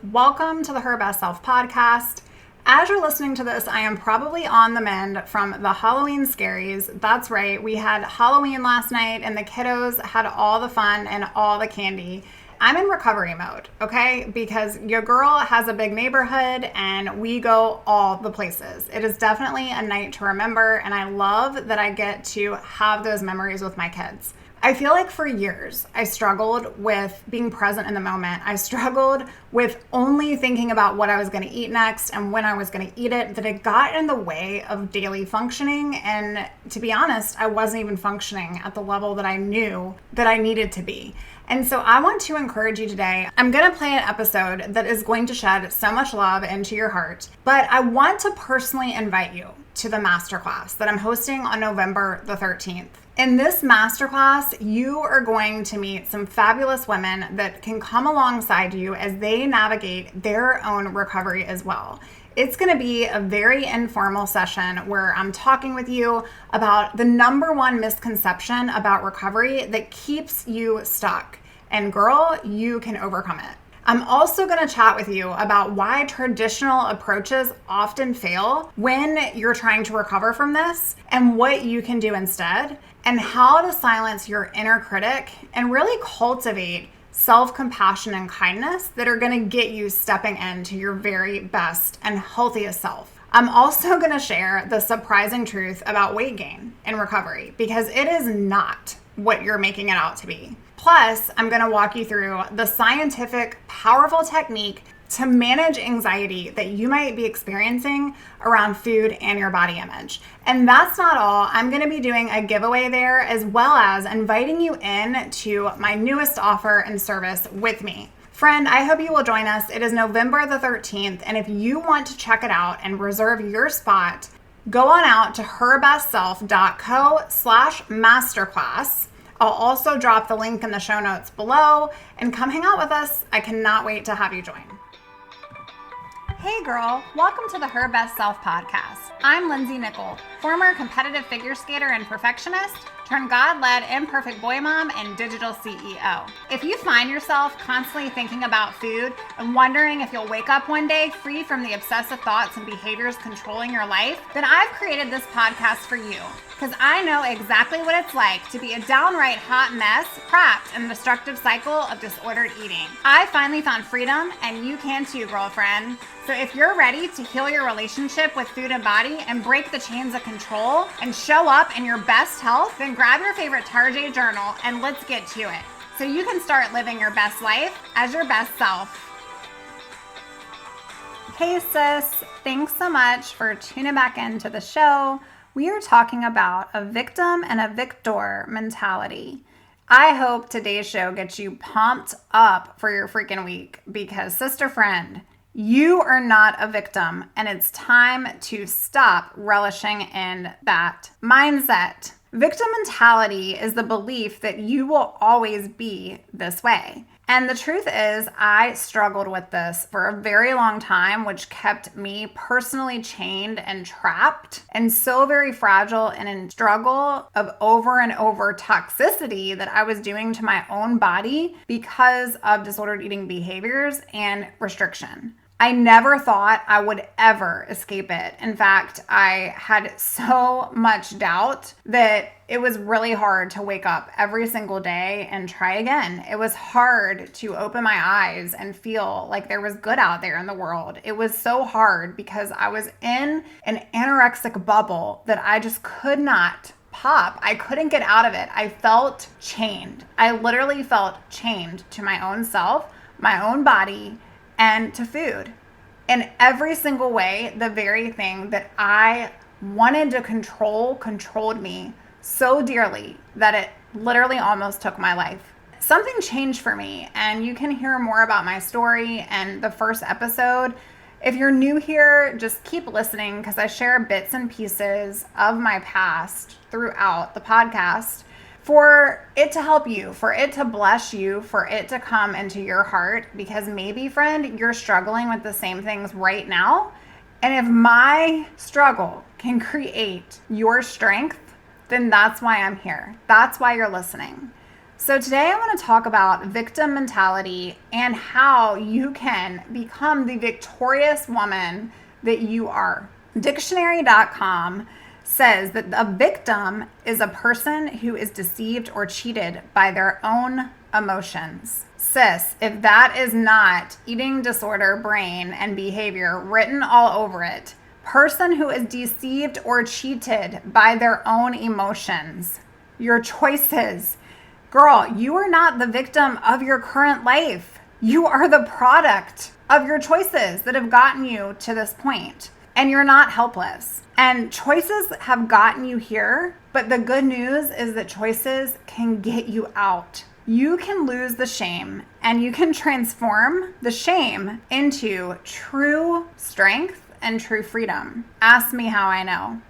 Welcome to the Her Best Self podcast. As you're listening to this, I am probably on the mend from the Halloween scaries. That's right, we had Halloween last night and the kiddos had all the fun and all the candy. I'm in recovery mode, okay? Because your girl has a big neighborhood and we go all the places. It is definitely a night to remember, and I love that I get to have those memories with my kids. I feel like for years, I struggled with being present in the moment. I struggled with only thinking about what I was going to eat next and when I was going to eat it, that it got in the way of daily functioning. And to be honest, I wasn't even functioning at the level that I knew that I needed to be. And so I want to encourage you today. I'm going to play an episode that is going to shed so much love into your heart, but I want to personally invite you to the masterclass that I'm hosting on November the 13th. In this masterclass, you are going to meet some fabulous women that can come alongside you as they navigate their own recovery as well. It's going to be a very informal session where I'm talking with you about the number one misconception about recovery that keeps you stuck. And girl, you can overcome it. I'm also going to chat with you about why traditional approaches often fail when you're trying to recover from this and what you can do instead, and how to silence your inner critic and really cultivate self-compassion and kindness that are going to get you stepping into your very best and healthiest self. I'm also going to share the surprising truth about weight gain in recovery, because it is not what you're making it out to be. Plus, I'm going to walk you through the scientific, powerful technique to manage anxiety that you might be experiencing around food and your body image. And that's not all. I'm going to be doing a giveaway there, as well as inviting you in to my newest offer and service with me. Friend, I hope you will join us. It is November the 13th. And if you want to check it out and reserve your spot, go on out to herbestself.co/masterclass. I'll also drop the link in the show notes below, and come hang out with us. I cannot wait to have you join. Hey girl, welcome to the Her Best Self podcast. I'm Lindsay Nickel, former competitive figure skater and perfectionist, turned God-led imperfect boy mom and digital CEO. If you find yourself constantly thinking about food and wondering if you'll wake up one day free from the obsessive thoughts and behaviors controlling your life, then I've created this podcast for you, because I know exactly what it's like to be a downright hot mess trapped in the destructive cycle of disordered eating. I finally found freedom, and you can too, girlfriend. So if you're ready to heal your relationship with food and body and break the chains of control and show up in your best health, then grab your favorite Tarjay journal and let's get to it, so you can start living your best life as your best self. Hey sis, thanks so much for tuning back into the show. We are talking about a victim and a victor mentality. I hope today's show gets you pumped up for your freaking week, because sister friend, you are not a victim, and it's time to stop relishing in that mindset. Victim mentality is the belief that you will always be this way. And the truth is, I struggled with this for a very long time, which kept me personally chained and trapped and so very fragile and in struggle of over and over toxicity that I was doing to my own body because of disordered eating behaviors and restriction. I never thought I would ever escape it. In fact, I had so much doubt that it was really hard to wake up every single day and try again. It was hard to open my eyes and feel like there was good out there in the world. It was so hard because I was in an anorexic bubble that I just could not pop. I couldn't get out of it. I felt chained. I literally felt chained to my own self, my own body, and to food. In every single way, the very thing that I wanted to control controlled me so dearly that it literally almost took my life. Something changed for me, and you can hear more about my story and the first episode. If you're new here, just keep listening, because I share bits and pieces of my past throughout the podcast for it to help you, for it to bless you, for it to come into your heart, because maybe, friend, you're struggling with the same things right now. And if my struggle can create your strength, then that's why I'm here. That's why you're listening. So today I want to talk about victim mentality and how you can become the victorious woman that you are. Dictionary.com says that a victim is a person who is deceived or cheated by their own emotions. Sis, if that is not eating disorder, brain, and behavior written all over it, person who is deceived or cheated by their own emotions, your choices. Girl, you are not the victim of your current life. You are the product of your choices that have gotten you to this point. And you're not helpless. And choices have gotten you here, but the good news is that choices can get you out. You can lose the shame and you can transform the shame into true strength and true freedom. Ask me how I know.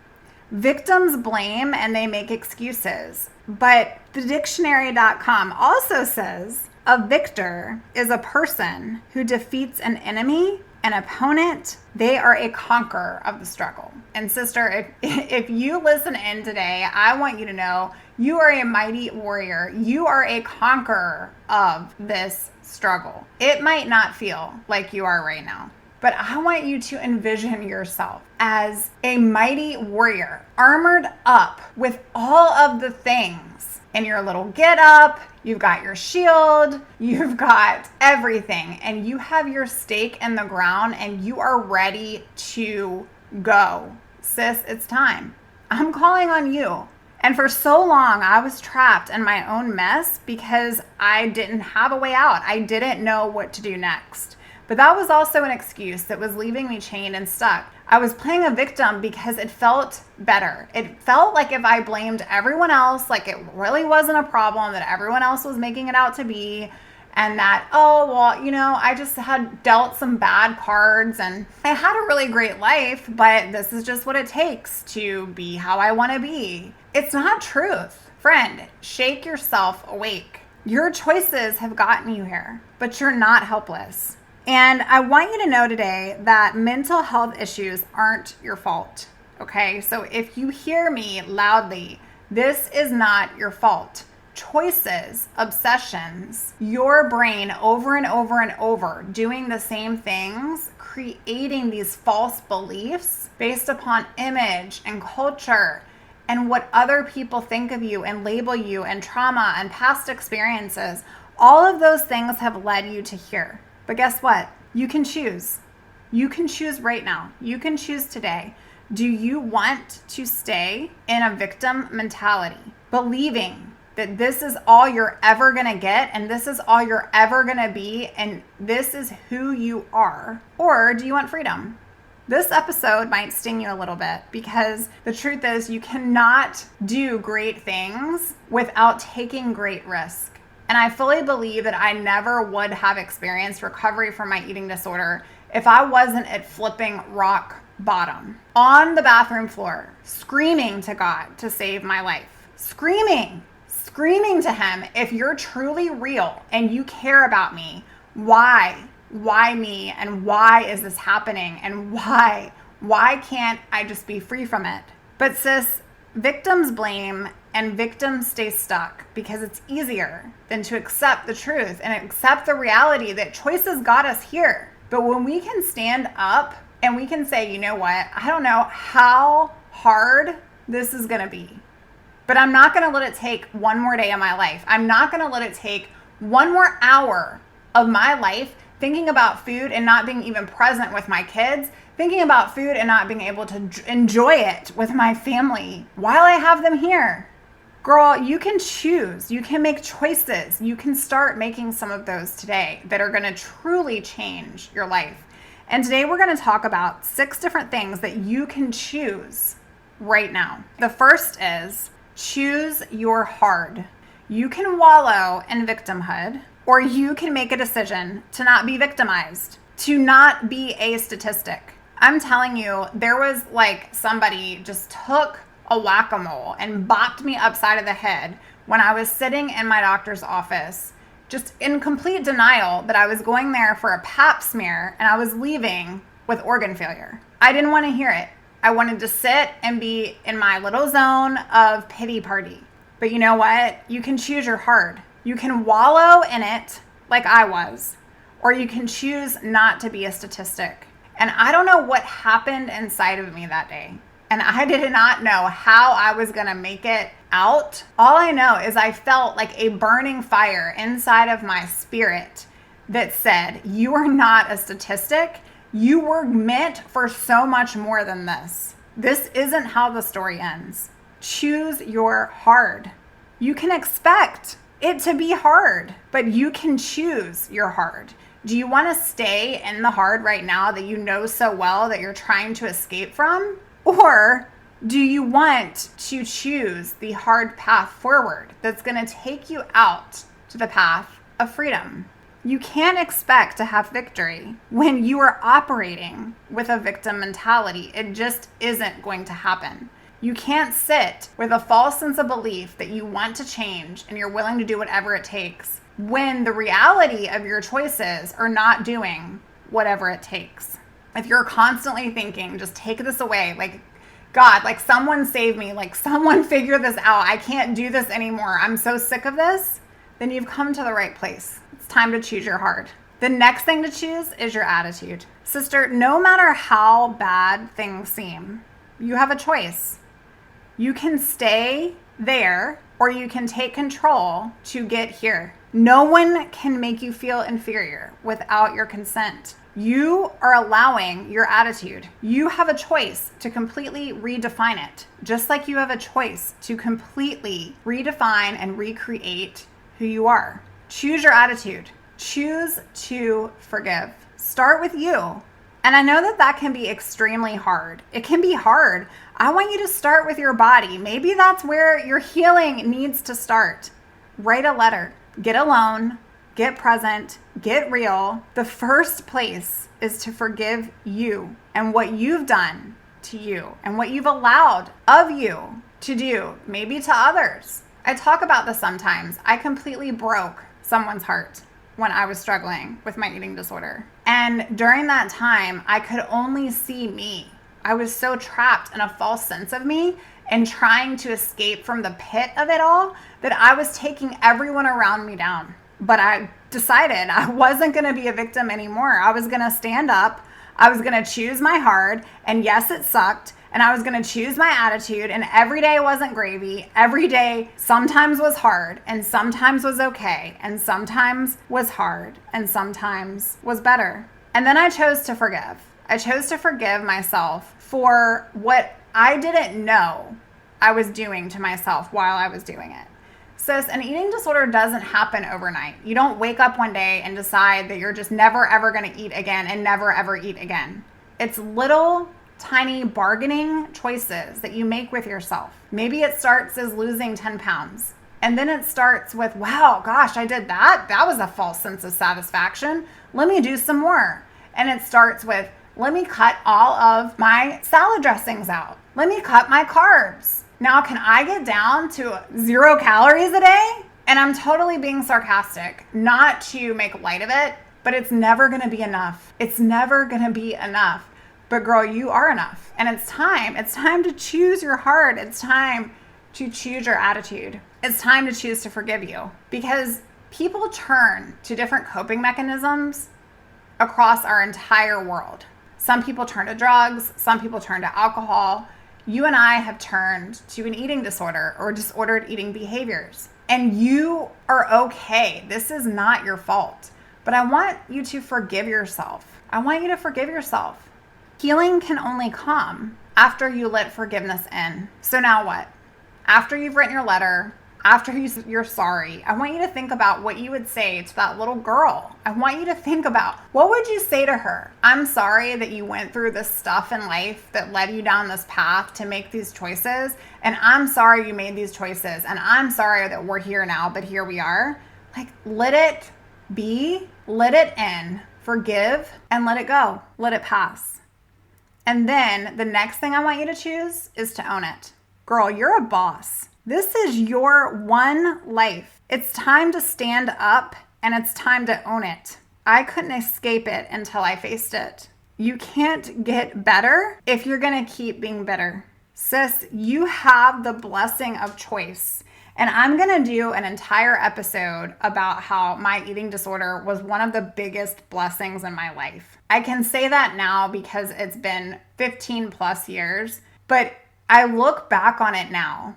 Victims blame and they make excuses, but the dictionary.com also says a victor is a person who defeats an enemy, an opponent. They are a conqueror of the struggle. And sister, if you listen in today, I want you to know you are a mighty warrior. You are a conqueror of this struggle. It might not feel like you are right now, but I want you to envision yourself as a mighty warrior, armored up with all of the things in your little get up. You've got your shield, you've got everything, and you have your stake in the ground and you are ready to go. Sis, it's time. I'm calling on you. And for so long, I was trapped in my own mess because I didn't have a way out. I didn't know what to do next. But that was also an excuse that was leaving me chained and stuck. I was playing a victim because it felt better. It felt like if I blamed everyone else, like it really wasn't a problem, that everyone else was making it out to be, and that, oh, well, I just had dealt some bad cards and I had a really great life, but this is just what it takes to be how I want to be. It's not truth. Friend, shake yourself awake. Your choices have gotten you here, but you're not helpless. And I want you to know today that mental health issues aren't your fault, okay? So if you hear me loudly, this is not your fault. Choices, obsessions, your brain over and over and over doing the same things, creating these false beliefs based upon image and culture and what other people think of you and label you and trauma and past experiences, all of those things have led you to here. But guess what? You can choose. You can choose right now. You can choose today. Do you want to stay in a victim mentality, believing that this is all you're ever going to get and this is all you're ever going to be and this is who you are? Or do you want freedom? This episode might sting you a little bit because the truth is you cannot do great things without taking great risk. And I fully believe that I never would have experienced recovery from my eating disorder if I wasn't at flipping rock bottom on the bathroom floor, screaming to God to save my life, screaming to him, if you're truly real and you care about me, why me, and why is this happening, and why can't I just be free from it? But sis, victims blame and victims stay stuck because it's easier than to accept the truth and accept the reality that choices got us here. But when we can stand up and we can say, you know what, I don't know how hard this is going to be, but I'm not going to let it take one more day of my life. I'm not going to let it take one more hour of my life thinking about food and not being even present with my kids, thinking about food and not being able to enjoy it with my family while I have them here. Girl, you can choose. You can make choices. You can start making some of those today that are going to truly change your life. And today we're going to talk about 6 different things that you can choose right now. The first is choose your hard. You can wallow in victimhood, or you can make a decision to not be victimized, to not be a statistic. I'm telling you, there was like somebody just took a whack-a-mole and bopped me upside of the head when I was sitting in my doctor's office, just in complete denial that I was going there for a pap smear and I was leaving with organ failure. I didn't want to hear it. I wanted to sit and be in my little zone of pity party. But you know what? You can choose your hard. You can wallow in it like I was, or you can choose not to be a statistic. And I don't know what happened inside of me that day. And I did not know how I was going to make it out. All I know is I felt like a burning fire inside of my spirit that said, you are not a statistic. You were meant for so much more than this. This isn't how the story ends. Choose your hard. You can expect it to be hard, but you can choose your hard. Do you want to stay in the hard right now that you know so well that you're trying to escape from? Or do you want to choose the hard path forward that's going to take you out to the path of freedom? You can't expect to have victory when you are operating with a victim mentality. It just isn't going to happen. You can't sit with a false sense of belief that you want to change and you're willing to do whatever it takes when the reality of your choices are not doing whatever it takes. If you're constantly thinking, just take this away, like, God, like someone save me, like someone figure this out, I can't do this anymore, I'm so sick of this, then you've come to the right place. It's time to choose your heart. The next thing to choose is your attitude. Sister, no matter how bad things seem, you have a choice. You can stay there or you can take control to get here. No one can make you feel inferior without your consent. You are allowing your attitude. You have a choice to completely redefine it, just like you have a choice to completely redefine and recreate who you are. Choose your attitude. Choose to forgive. Start with you. And I know that can be extremely hard. It can be hard. I want you to start with your body. Maybe that's where your healing needs to start. Write a letter. Get alone. Get present. Get real. The first place is to forgive you and what you've done to you and what you've allowed of you to do, maybe to others. I talk about this sometimes. I completely broke someone's heart when I was struggling with my eating disorder. And during that time, I could only see me. I was so trapped in a false sense of me and trying to escape from the pit of it all that I was taking everyone around me down. But I decided I wasn't going to be a victim anymore. I was going to stand up. I was going to choose my hard. And yes, it sucked. And I was going to choose my attitude. And every day wasn't gravy. Every day sometimes was hard and sometimes was okay. And sometimes was hard and sometimes was better. And then I chose to forgive. I chose to forgive myself for what I didn't know I was doing to myself while I was doing it. Sis, an eating disorder doesn't happen overnight. You don't wake up one day and decide that you're just never ever going to eat again and never ever eat again. It's little tiny bargaining choices that you make with yourself. Maybe it starts as losing 10 pounds. And then it starts with, wow, gosh, I did that. That was a false sense of satisfaction. Let me do some more. And it starts with, let me cut all of my salad dressings out. Let me cut my carbs. Now, can I get down to 0 calories a day? And I'm totally being sarcastic, not to make light of it, but it's never going to be enough. It's never going to be enough. But girl, you are enough. And it's time to choose your heart. It's time to choose your attitude. It's time to choose to forgive you, because people turn to different coping mechanisms across our entire world. Some people turn to drugs. Some people turn to alcohol. You and I have turned to an eating disorder or disordered eating behaviors. And you are okay. This is not your fault. But I want you to forgive yourself. I want you to forgive yourself. Healing can only come after you let forgiveness in. So now what? After you've written your letter, after you're sorry, I want you to think about what you would say to that little girl. I want you to think about, what would you say to her? I'm sorry that you went through this stuff in life that led you down this path to make these choices. And I'm sorry you made these choices. And I'm sorry that we're here now, but here we are. Like, let it be, let it in, forgive, and let it go. Let it pass. And then the next thing I want you to choose is to own it. Girl, you're a boss. This is your one life. It's time to stand up and it's time to own it. I couldn't escape it until I faced it. You can't get better if you're going to keep being bitter. Sis, you have the blessing of choice. And I'm going to do an entire episode about how my eating disorder was one of the biggest blessings in my life. I can say that now because it's been 15 plus years, but I look back on it now.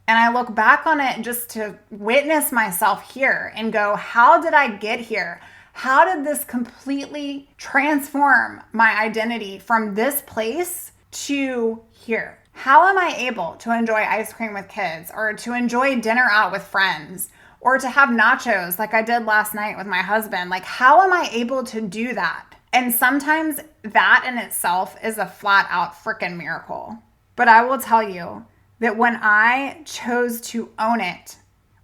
And I look back on it just to witness myself here and go, how did I get here? How did this completely transform my identity from this place to here? How am I able to enjoy ice cream with kids, or to enjoy dinner out with friends, or to have nachos like I did last night with my husband? Like, how am I able to do that? And sometimes that in itself is a flat out freaking miracle. But I will tell you that when I chose to own it,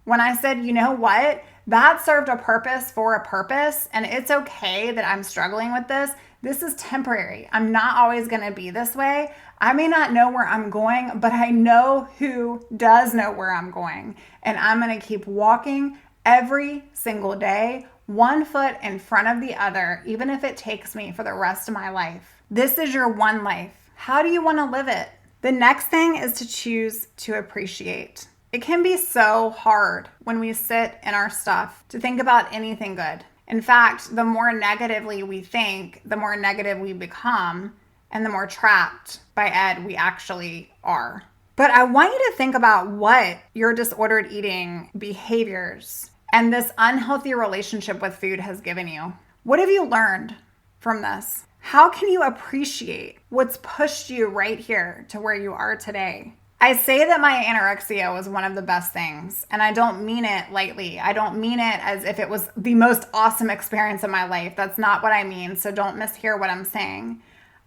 when I said, you know what, that served a purpose for a purpose, and it's okay that I'm struggling with this. This is temporary. I'm not always going to be this way. I may not know where I'm going, but I know who does know where I'm going. And I'm going to keep walking every single day, one foot in front of the other, even if it takes me for the rest of my life. This is your one life. How do you want to live it? The next thing is to choose to appreciate. It can be so hard when we sit in our stuff to think about anything good. In fact, the more negatively we think, the more negative we become, and the more trapped by Ed we actually are. But I want you to think about what your disordered eating behaviors and this unhealthy relationship with food has given you. What have you learned from this? How can you appreciate what's pushed you right here to where you are today? I say that my anorexia was one of the best things, and I don't mean it lightly. I don't mean it as if it was the most awesome experience of my life. That's not what I mean, so don't mishear what I'm saying.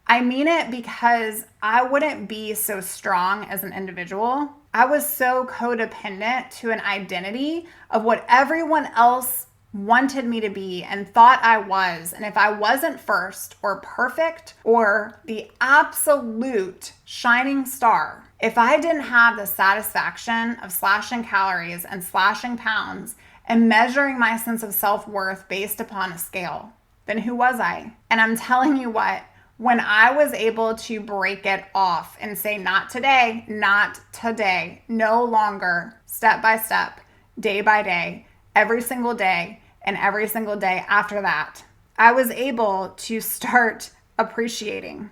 I mean it because I wouldn't be so strong as an individual. I was so codependent to an identity of what everyone else wanted me to be and thought I was. And if I wasn't first or perfect or the absolute shining star, if I didn't have the satisfaction of slashing calories and slashing pounds and measuring my sense of self-worth based upon a scale, then who was I? And I'm telling you what, when I was able to break it off and say, not today, no longer, step by step, day by day, every single day, and every single day after that, I was able to start appreciating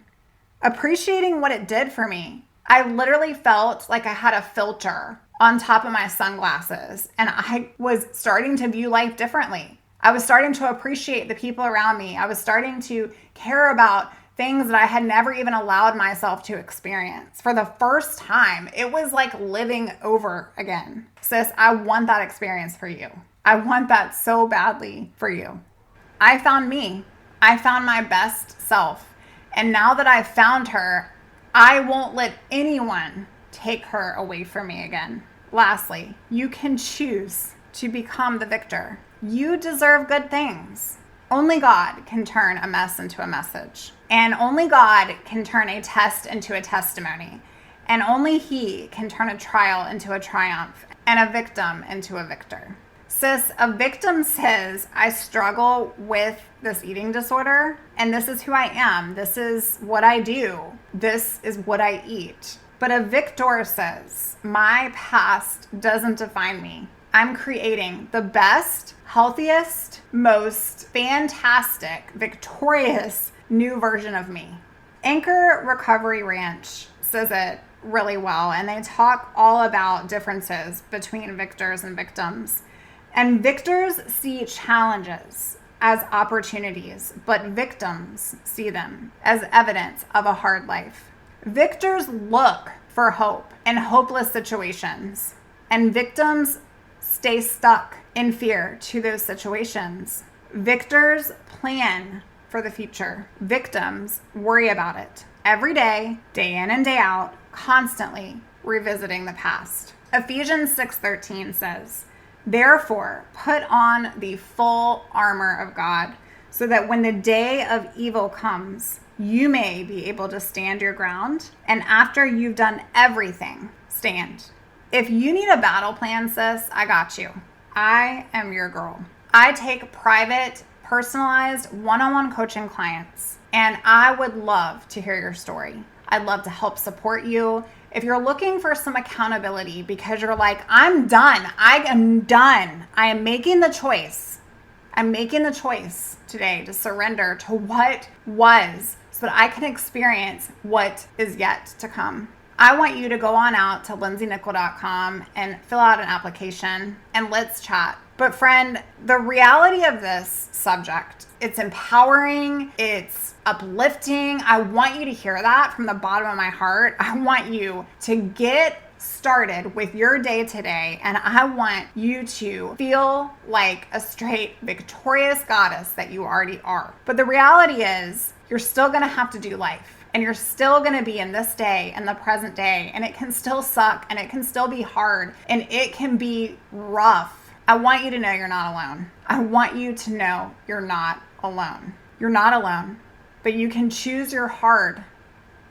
what it did for me. I literally felt like I had a filter on top of my sunglasses, and I was starting to view life differently. I was starting to appreciate the people around me. I was starting to care about things that I had never even allowed myself to experience. For the first time, it was like living over again. Sis, I want that experience for you. I want that so badly for you. I found me. I found my best self. And now that I've found her, I won't let anyone take her away from me again. Lastly, you can choose to become the victor. You deserve good things. Only God can turn a mess into a message. And only God can turn a test into a testimony. And only He can turn a trial into a triumph and a victim into a victor. Sis, a victim says, I struggle with this eating disorder, and this is who I am. This is what I do. This is what I eat. But a victor says, my past doesn't define me. I'm creating the best, healthiest, most fantastic, victorious new version of me. Anchor Recovery Ranch says it really well, and they talk all about differences between victors and victims. And victors see challenges as opportunities, but victims see them as evidence of a hard life. Victors look for hope in hopeless situations, and victims stay stuck in fear to those situations. Victors plan for the future. Victims worry about it every day, day in and day out, constantly revisiting the past. Ephesians 6:13 says, therefore, put on the full armor of God, so that when the day of evil comes, you may be able to stand your ground, and after you've done everything, stand. If you need a battle plan, sis, I got you. I am your girl. I take private, personalized, one-on-one coaching clients, and I would love to hear your story. I'd love to help support you. if you're looking for some accountability because you're like, I'm done. I am done. I am making the choice. I'm making the choice today to surrender to what was so that I can experience what is yet to come. I want you to go on out to lindsaynickel.com and fill out an application and let's chat. But friend, the reality of this subject, it's empowering, it's uplifting. I want you to hear that from the bottom of my heart. I want you to get started with your day today, and I want you to feel like a straight victorious goddess that you already are. But the reality is, you're still gonna have to do life. And you're still going to be in this day and the present day, and it can still suck, and it can still be hard, and it can be rough. I want you to know you're not alone. I want you to know you're not alone. You're not alone, but you can choose your hard.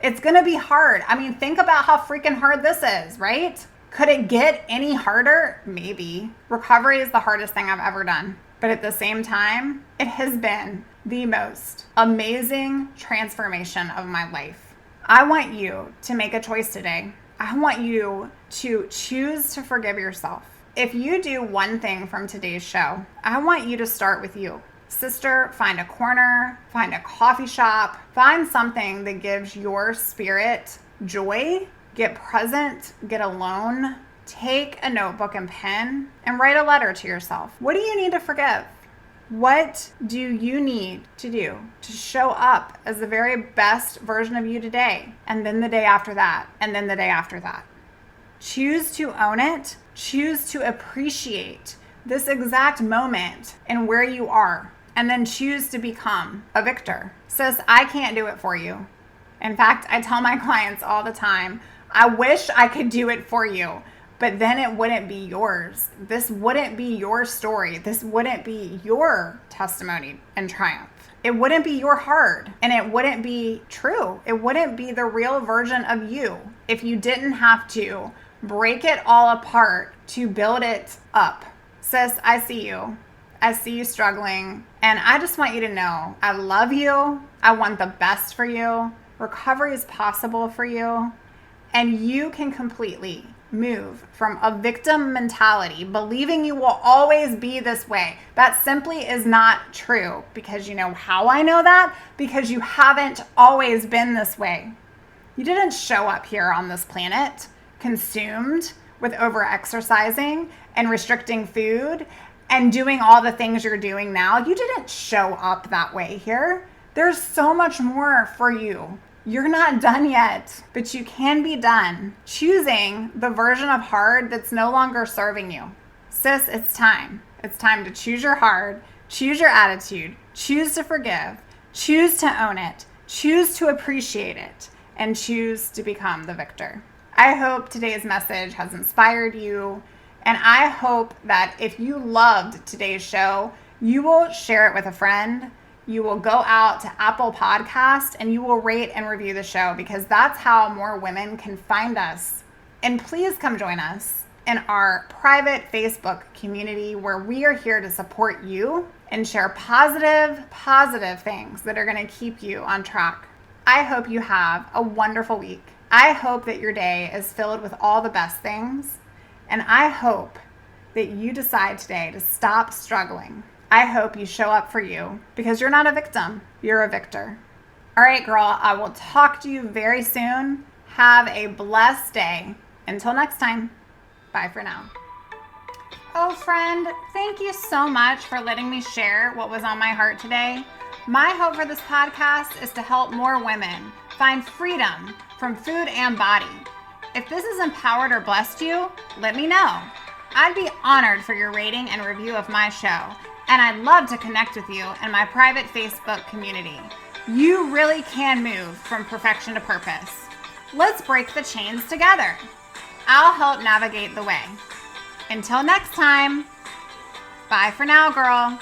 It's going to be hard. I mean, think about how freaking hard this is, right? Could it get any harder? Maybe. Recovery is the hardest thing I've ever done. But at the same time, it has been the most amazing transformation of my life. I want you to make a choice today. I want you to choose to forgive yourself. If you do one thing from today's show, I want you to start with you. Sister, find a corner, find a coffee shop, find something that gives your spirit joy. Get present, get alone. Take a notebook and pen and write a letter to yourself. What do you need to forgive? What do you need to do to show up as the very best version of you today? And then the day after that, and then the day after that. Choose to own it. Choose to appreciate this exact moment and where you are. And then choose to become a victor. Sis, I can't do it for you. In fact, I tell my clients all the time, I wish I could do it for you. But then it wouldn't be yours. This wouldn't be your story. This wouldn't be your testimony and triumph. It wouldn't be your hard, and it wouldn't be true. It wouldn't be the real version of you if you didn't have to break it all apart to build it up. Sis, I see you. I see you struggling, and I just want you to know I love you. I want the best for you. Recovery is possible for you, and you can completely move from a victim mentality, believing you will always be this way. That simply is not true. Because you know how I know that? Because you haven't always been this way. You didn't show up here on this planet consumed with over-exercising and restricting food and doing all the things you're doing now. You didn't show up that way here. There's so much more for you. You're not done yet, but you can be done choosing the version of hard that's no longer serving you. Sis, it's time. It's time to choose your hard, choose your attitude, choose to forgive, choose to own it, choose to appreciate it, and choose to become the victor. I hope today's message has inspired you, and I hope that if you loved today's show, you will share it with a friend. You will go out to Apple Podcast and you will rate and review the show, because that's how more women can find us. And please come join us in our private Facebook community where we are here to support you and share positive things that are going to keep you on track. I hope you have a wonderful week. I hope that your day is filled with all the best things. And I hope that you decide today to stop struggling. I hope you show up for you, because you're not a victim, you're a victor. All right, girl, I will talk to you very soon. Have a blessed day. Until next time, bye for now. Oh, friend, thank you so much for letting me share what was on my heart today. My hope for this podcast is to help more women find freedom from food and body. If this has empowered or blessed you, let me know. I'd be honored for your rating and review of my show. And I'd love to connect with you in my private Facebook community. You really can move from perfection to purpose. Let's break the chains together. I'll help navigate the way. Until next time, bye for now, girl.